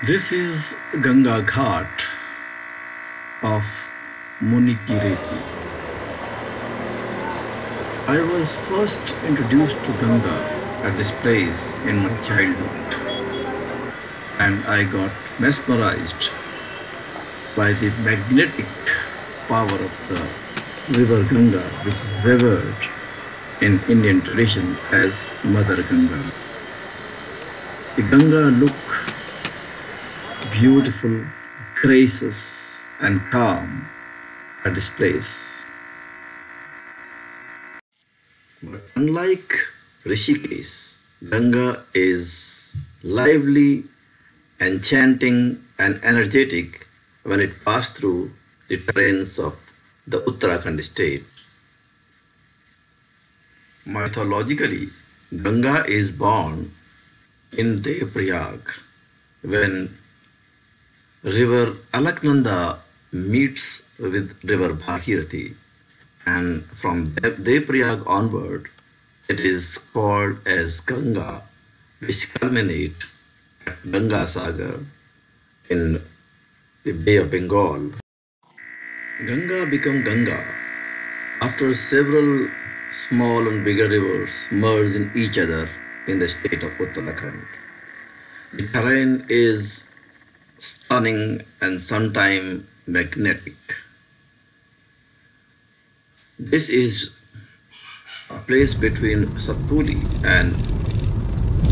This is Ganga Ghat of Munikireti. I was first introduced to Ganga at this place in my childhood, and I got mesmerized by the magnetic power of the river Ganga, which is revered in Indian tradition as Mother Ganga. The Ganga look beautiful, gracious, and calm at this place. But unlike Rishikesh, Ganga is lively, enchanting, and energetic when it passes through the terrains of the Uttarakhand state. Mythologically, Ganga is born in Dev Prayag when river Alaknanda meets with river Bhagirathi, and from Dev Prayag onward it is called as Ganga, which culminate at Ganga Sagar in the Bay of Bengal. Ganga become Ganga after several small and bigger rivers merge in each other in the state of Uttarakhand. The terrain is stunning and sometimes magnetic. This is a place between Satpuri and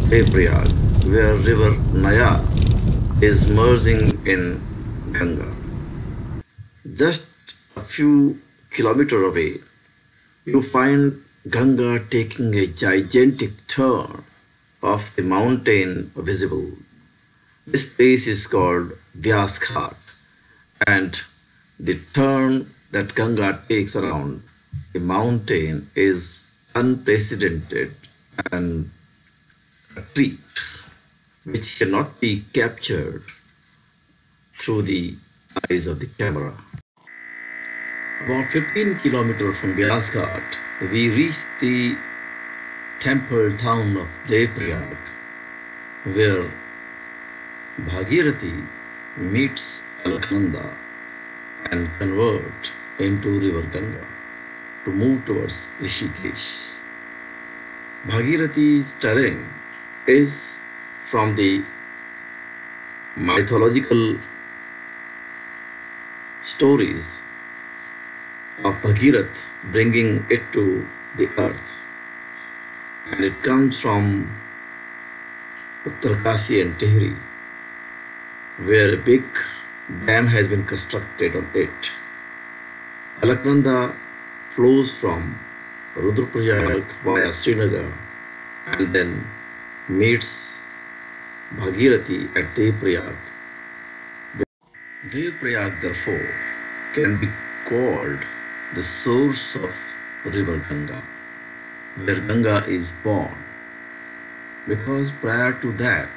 Devriyag, where river Naya is merging in Ganga. Just a few kilometers away, you find Ganga taking a gigantic turn of the mountain visible. This place is called Vyas Ghat, and the turn that Ganga takes around the mountain is unprecedented and a treat which cannot be captured through the eyes of the camera. About 15 kilometers from Vyas Ghat, we reach the temple town of Dev Prayag, where Bhagirathi meets Alaknanda and convert into river Ganga to move towards Rishikesh. Bhagirathi's terrain is from the mythological stories of Bhagirath bringing it to the earth, and it comes from Uttarakhand and Tehri, where a big dam has been constructed on it. Alaknanda flows from Rudraprayag via Srinagar and then meets Bhagirathi at Dev Prayag. Dev Prayag, therefore, can be called the source of river Ganga, where Ganga is born, because prior to that,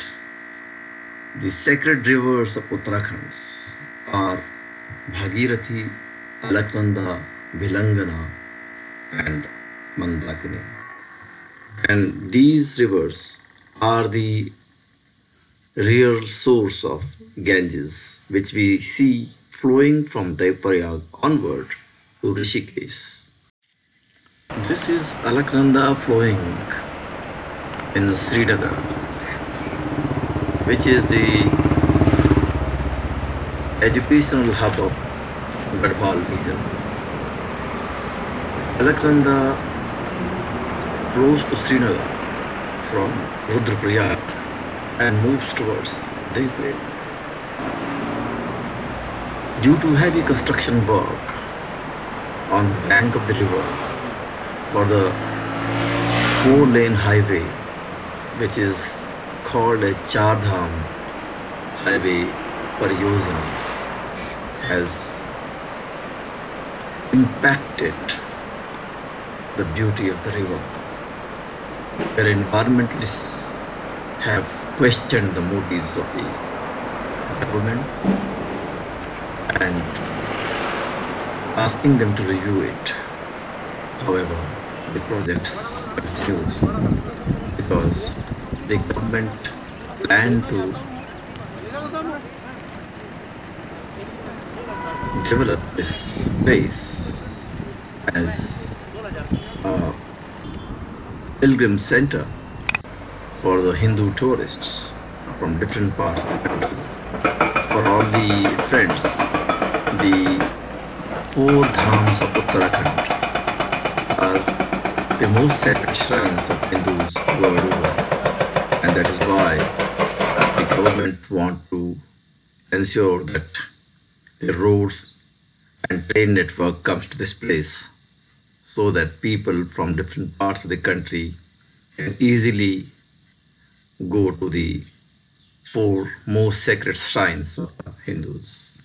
the sacred rivers of Uttarakhand are Bhagirathi, Alaknanda, Bhilangana, and Mandakini. And these rivers are the real source of Ganges, which we see flowing from Dev Prayag onward to Rishikesh. This is Alaknanda flowing in Srinagar, which is the educational hub of Garhwal region. Alaknanda flows to Srinagar from Rudraprayag and moves towards Dev Prayag. Due to heavy construction work on the bank of the river for the 4-lane highway, which is called a Char Dham highway Pariyojana, has impacted the beauty of the river, where environmentalists have questioned the motives of the government and asking them to review it. However, the projects continues because the government planned to developed this place as a pilgrim center for the Hindu tourists from different parts of the country. For all the friends, the four dhams of Uttarakhand are the most sacred shrines of Hindus world over, and that is why the government want to ensure that the roads and train network comes to this place so that people from different parts of the country can easily go to the four most sacred shrines of the Hindus.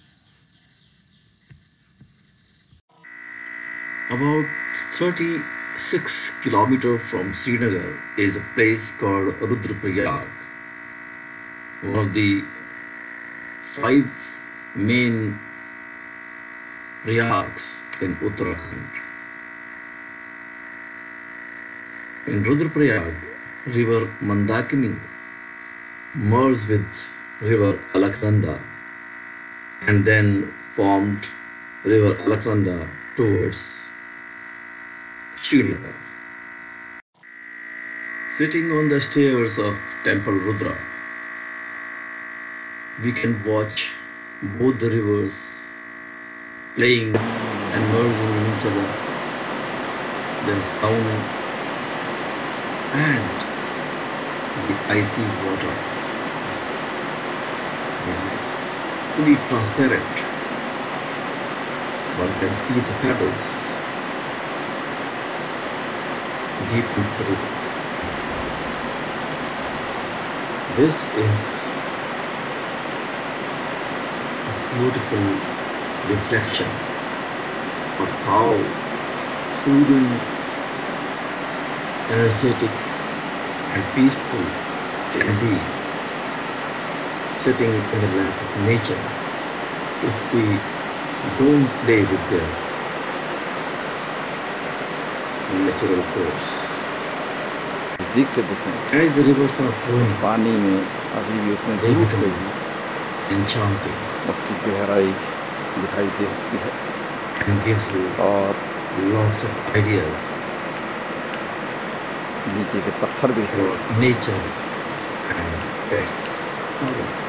About 36 kilometers from Srinagar is a place called Prayag, one of the five main prayags in Uttarakhand. In Prayag, river Mandakini merged with river Alaknanda and then formed river Alaknanda towards Srinagar. Sitting on the stairs of Temple Rudra, we can watch both the rivers playing and merging in each other. Their sound and the icy water, which is fully transparent. One can see the pebbles deep into the river. This is a beautiful reflection of how soothing, energetic and peaceful can be sitting in the lap of nature if we don't play with their natural course. नजदीक से देखें As the rivers are flowing, पानी में अभी भी उतने they दूर से become भी enchanting उसकी गहराई दिखाई देती है and gives you और lots of ideas नीचे के पत्थर भी for हैं nature and its power.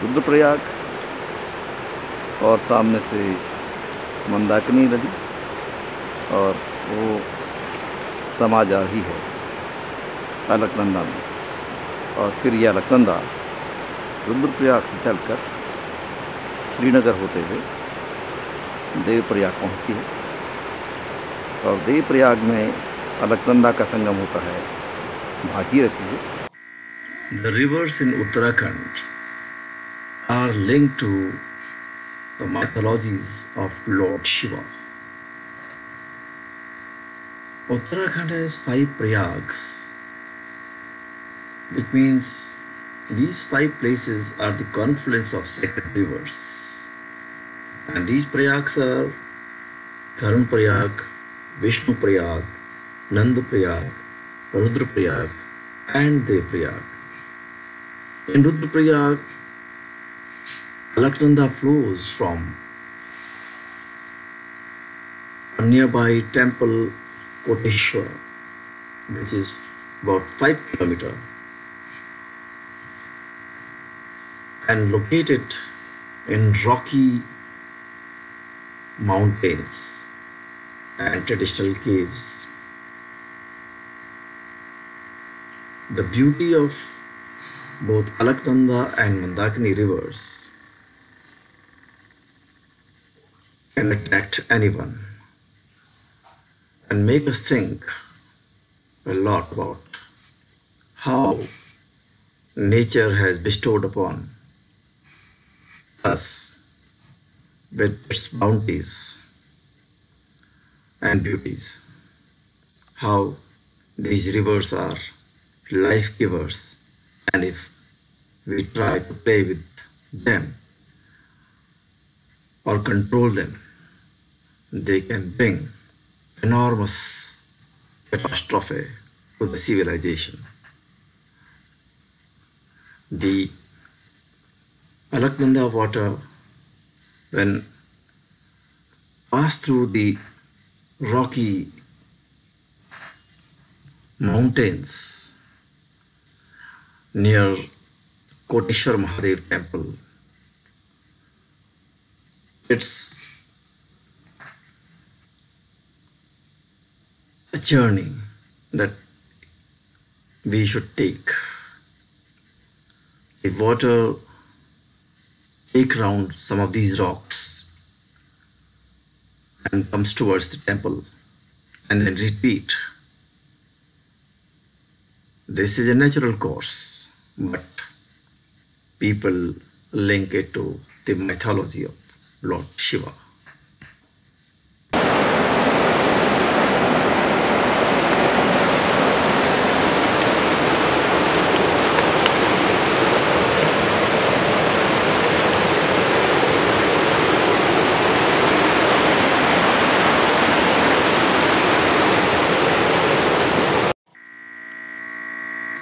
Rudraprayag और सामने से मंदाकिनी नदी और वो समा जा रही है अलकनंदा में। और फिर ये अलकनंदा रुद्रप्रयाग से चलकर श्रीनगर होते हुए देव प्रयाग पहुँचती है और देव प्रयाग में अलकनंदा का संगम होता है भागीरथी से। The rivers in Uttarakhand are linked to the mythologies of Lord Shiva. Uttarakhand has 5 prayags, which means these 5 places are the confluence of sacred rivers. And these prayags are Karun Prayag, Vishnu Prayag, Nand Prayag, Rudra Prayag, and Dev Prayag. In Rudra Prayag, Alaknanda flows from a nearby temple Koteshwar, which is about 5 kilometers and located in rocky mountains and traditional caves. The beauty of both Alaknanda and Mandakini rivers can attract anyone and make us think a lot about how nature has bestowed upon us with its bounties and beauties, how these rivers are life givers, and if we try to play with them or control them, they can bring enormous catastrophe to the civilization. The Alaknanda water, when passed through the rocky mountains near Koteshwar Mahadev temple, it's a journey that we should take. The water take round some of these rocks and comes towards the temple and then retreat. This is a natural course, but people link it to the mythology of Lord Shiva.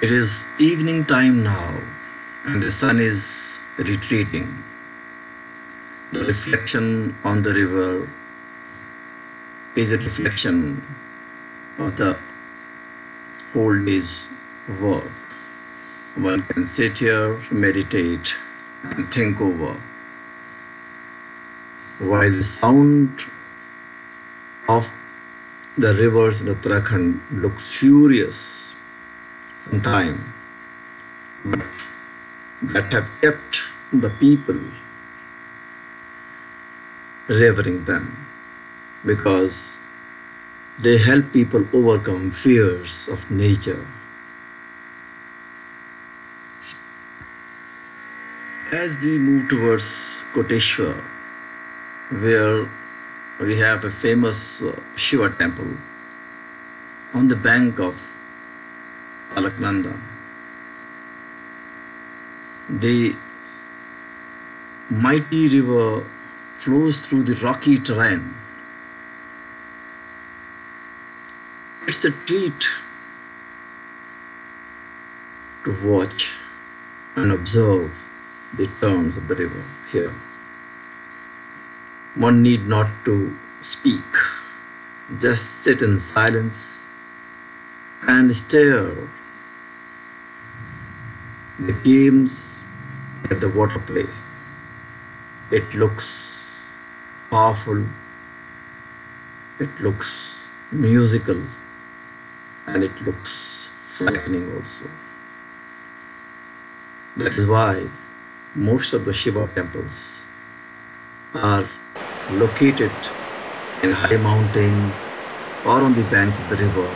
It is evening time now, and the sun is retreating. The reflection on the river is a reflection of the whole day's work. One can sit here, meditate, and think over, while the sound of the rivers in Uttarakhand looks furious sometime, but that have kept the people revering them because they help people overcome fears of nature. As we move towards Koteshwar, where we have a famous Shiva temple on the bank of Alaknanda, the mighty river flows through the rocky terrain. It's a treat to watch and observe the turns of the river here. One need not to speak, just sit in silence and stare the games at the water play. It looks powerful, it looks musical, and it looks frightening also. That is why most of the Shiva temples are located in high mountains or on the banks of the river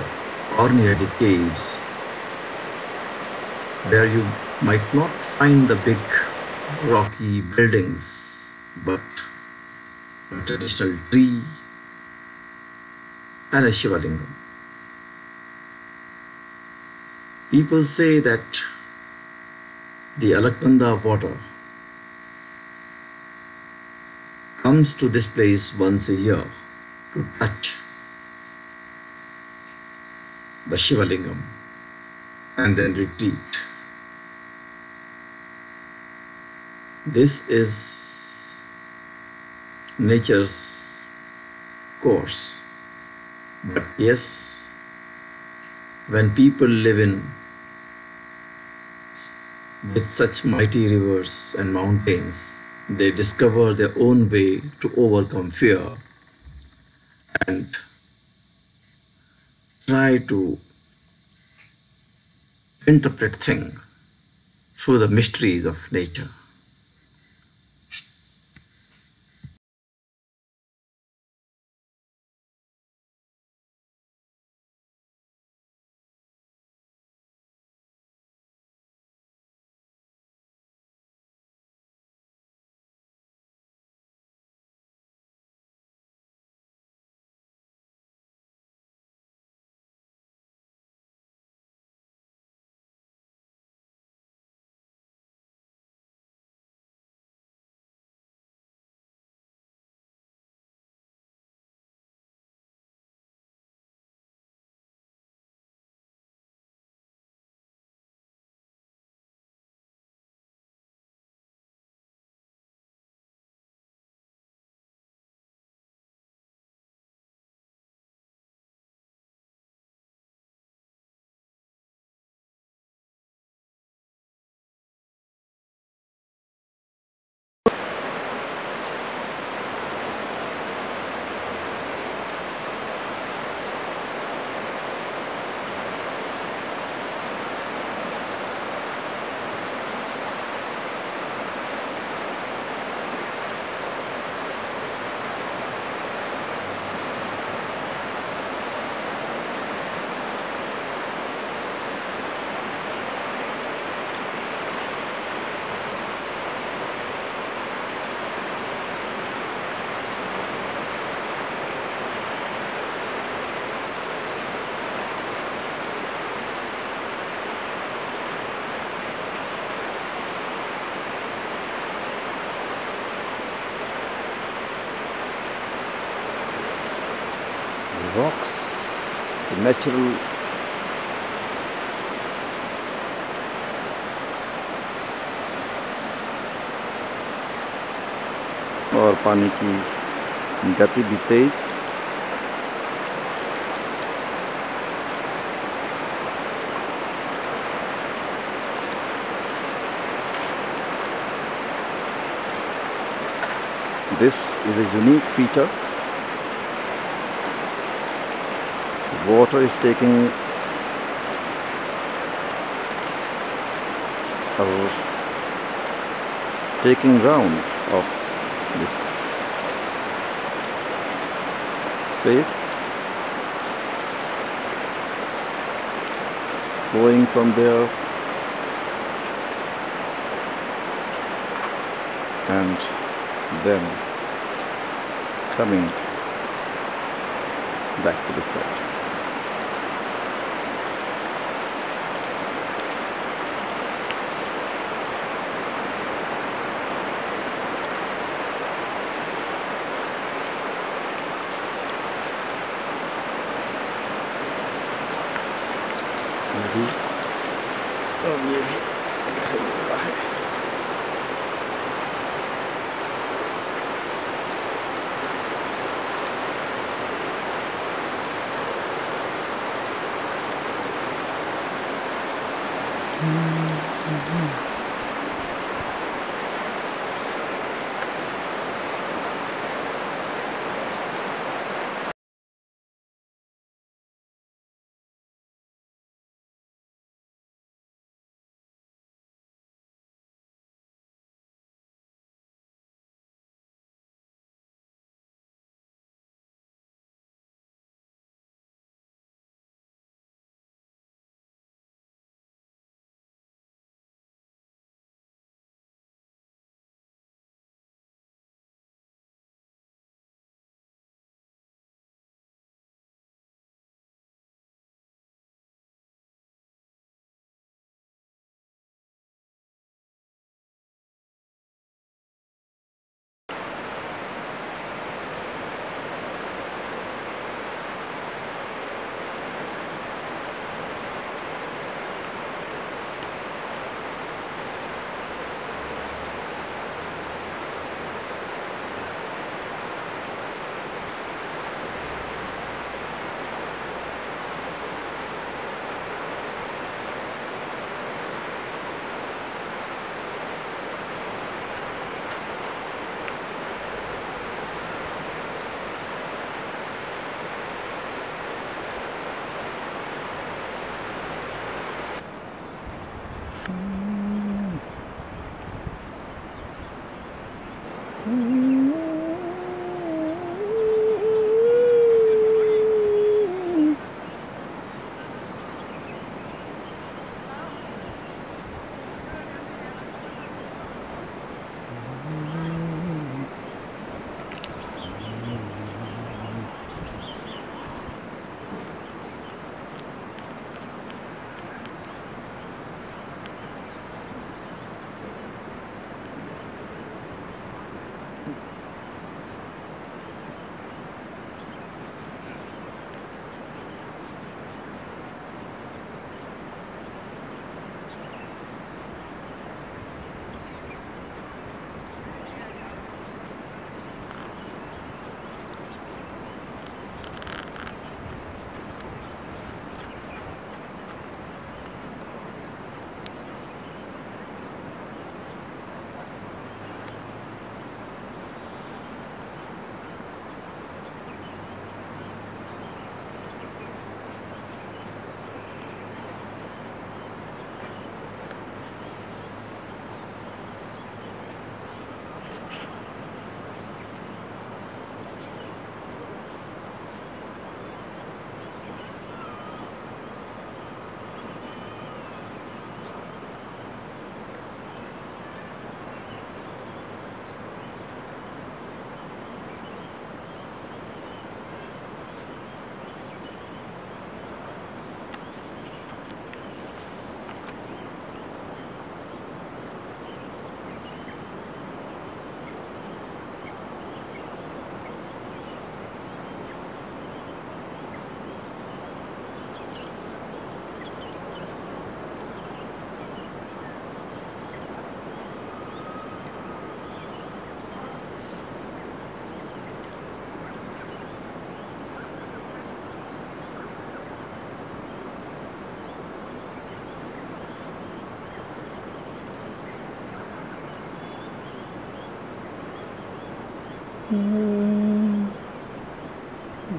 or near the caves, where you might not find the big rocky buildings, but a traditional tree and a Shiva lingam. People say that the Alaknanda water comes to this place once a year to touch the Shiva lingam and then retreat. This is nature's course. But yes, when people live in with such mighty rivers and mountains, they discover their own way to overcome fear and try to interpret things through the mysteries of nature. rocks, the natural और पानी की गति भी तेज। This is a unique feature. The water is taking round of this space, going from there and then coming back to the side. अब ये भी दिखाई दे रहा है।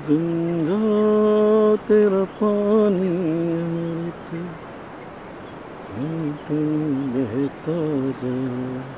गंगा तेरा पानी अमृत बहता जाए।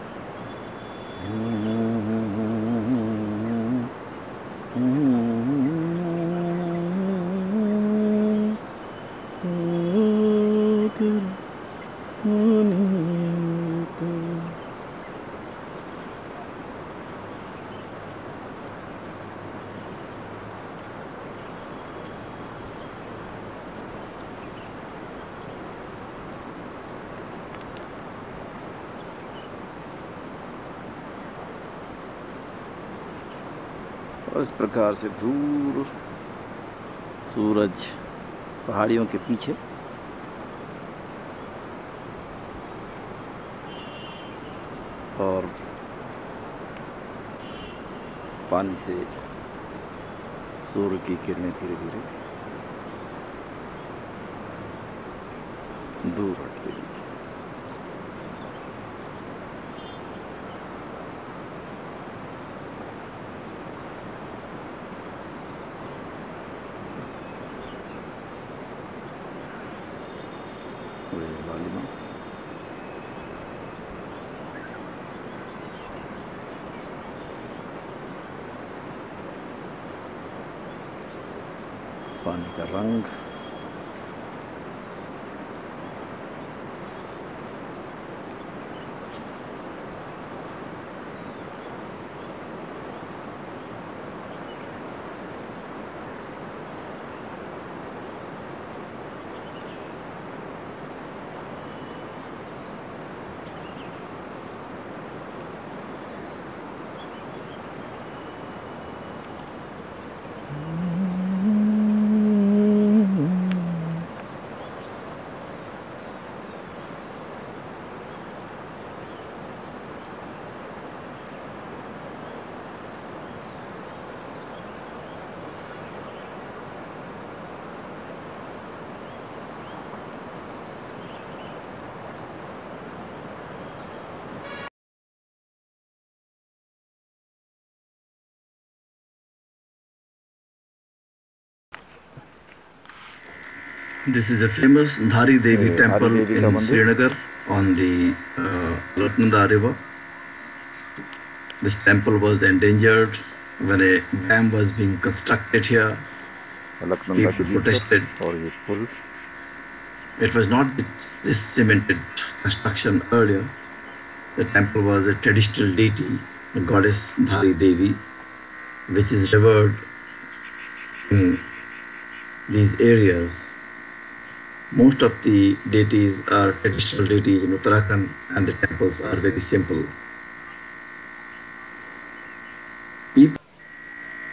और इस प्रकार से दूर सूरज पहाड़ियों के पीछे और पानी से सूर्य की किरणें धीरे धीरे दूर हटती हुई। लालिमा पानी का रंग This is a famous Dhari Devi temple in Srinagar on the Alaknanda river. This temple was endangered when a dam was being constructed here. People protested. It was not this cemented construction earlier. The temple was a traditional deity, the goddess Dhari Devi, which is revered in these areas. Most of the deities are traditional deities in Uttarakhand, and the temples are very simple.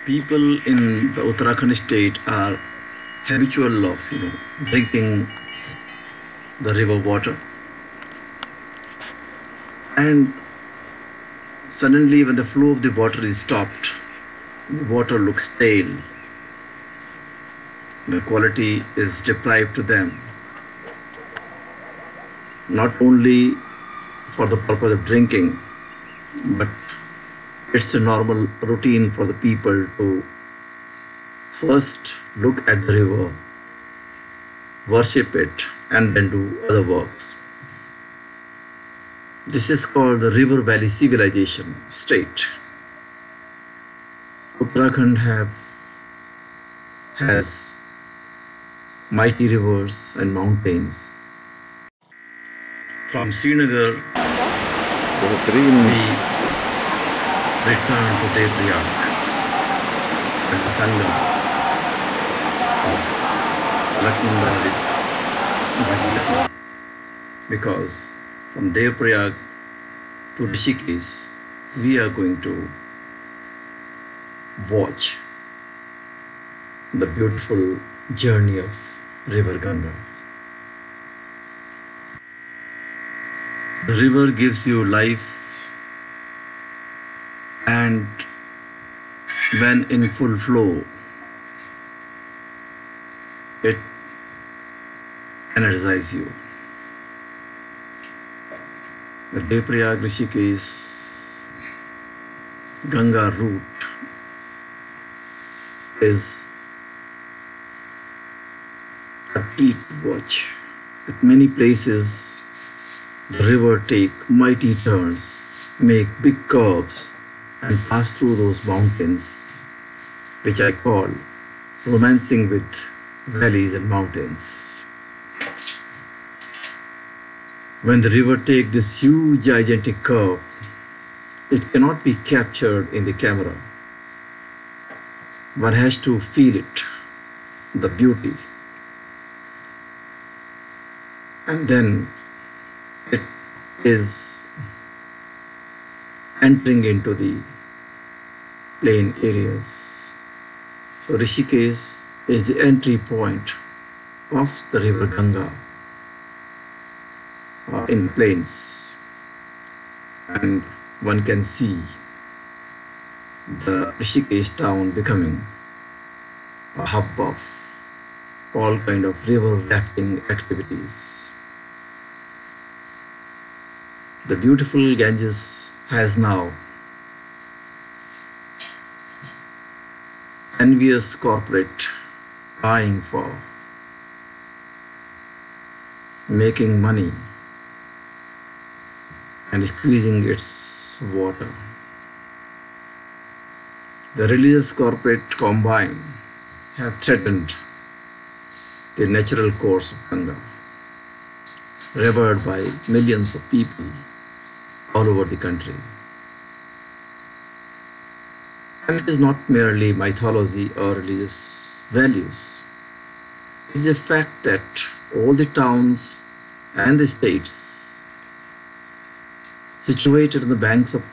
People in the Uttarakhand state are habitual of drinking the river water, and suddenly when the flow of the water is stopped, the water looks stale. The quality is deprived to them, not only for the purpose of drinking, but it's a normal routine for the people to first look at the river, worship it, and then do other works. This is called the river valley civilization state. Uttarakhand has mighty rivers and mountains. From Srinagar, we return to Dev Prayag at the Sangam of Alaknanda with Bhagirathi, because from Dev Prayag to Rishikesh, we are going to watch the beautiful journey of river Ganga. The river gives you life, and when in full flow, it energizes you. The Dev Prayag Rishikesh Ganga route is a treat to watch. At many places, the river take mighty turns, make big curves, and pass through those mountains, which I call romancing with valleys and mountains. When the river takes this huge gigantic curve, it cannot be captured in the camera. One has to feel it, the beauty. And then it is entering into the plain areas. So Rishikesh is the entry point of the river Ganga in plains, and one can see the Rishikesh town becoming a hub of all kind of river rafting activities. The beautiful Ganges has now envious corporate eyeing for making money and squeezing its water. The religious corporate combine have threatened the natural course of Ganga, revered by millions of people all over the country. And it is not merely mythology or religious values. It is a fact that all the towns and the states situated on the banks of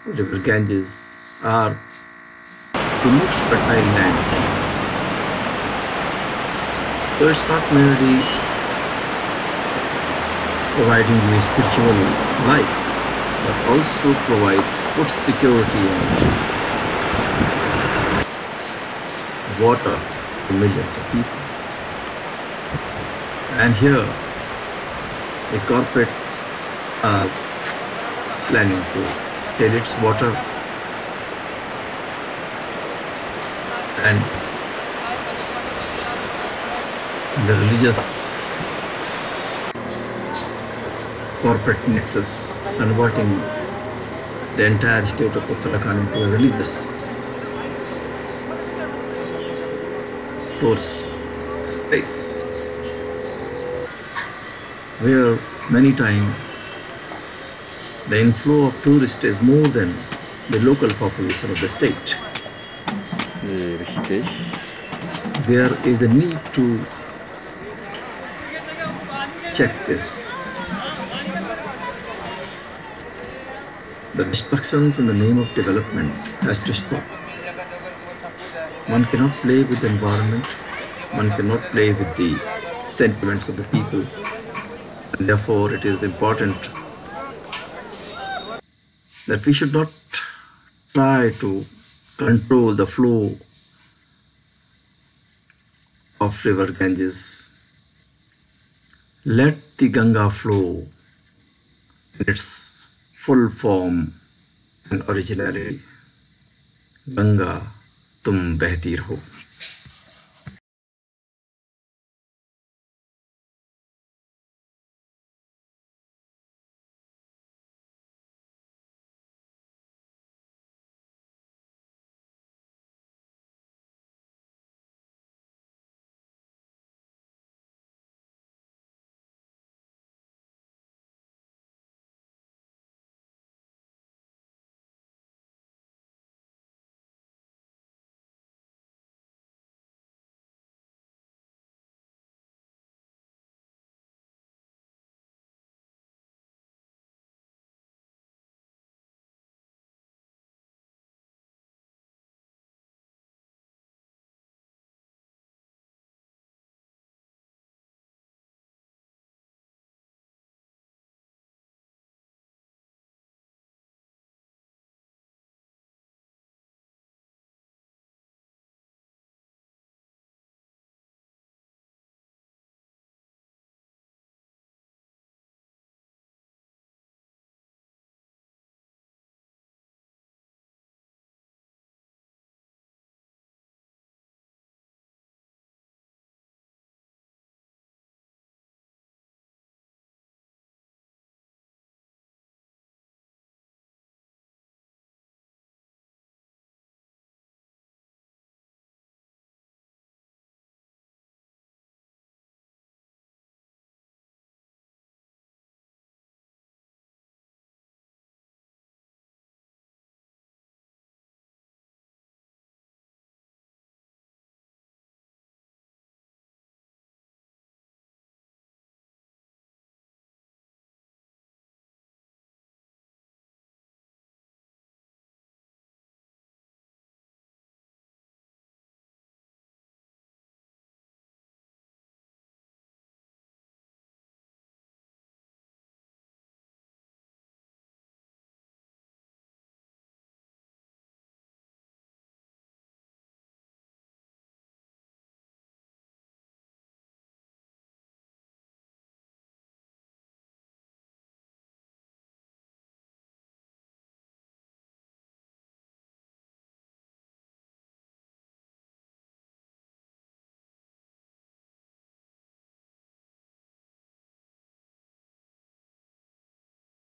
river Ganges are the most fertile land. So it's not merely providing you a spiritual life, but also provide food security and water to millions of people. And here the corporates are planning to sell its water and the religious corporate nexus, converting the entire state of Uttarakhand into a religious tourist place, where many times the inflow of tourists is more than the local population of the state. There is a need to check this. The destructions in the name of development has to stop. One cannot play with the environment, one cannot play with the sentiments of the people, and therefore it is important that we should not try to control the flow of river Ganges. Let the Ganga flow in its full form and originality. Ganga, tum behti raho.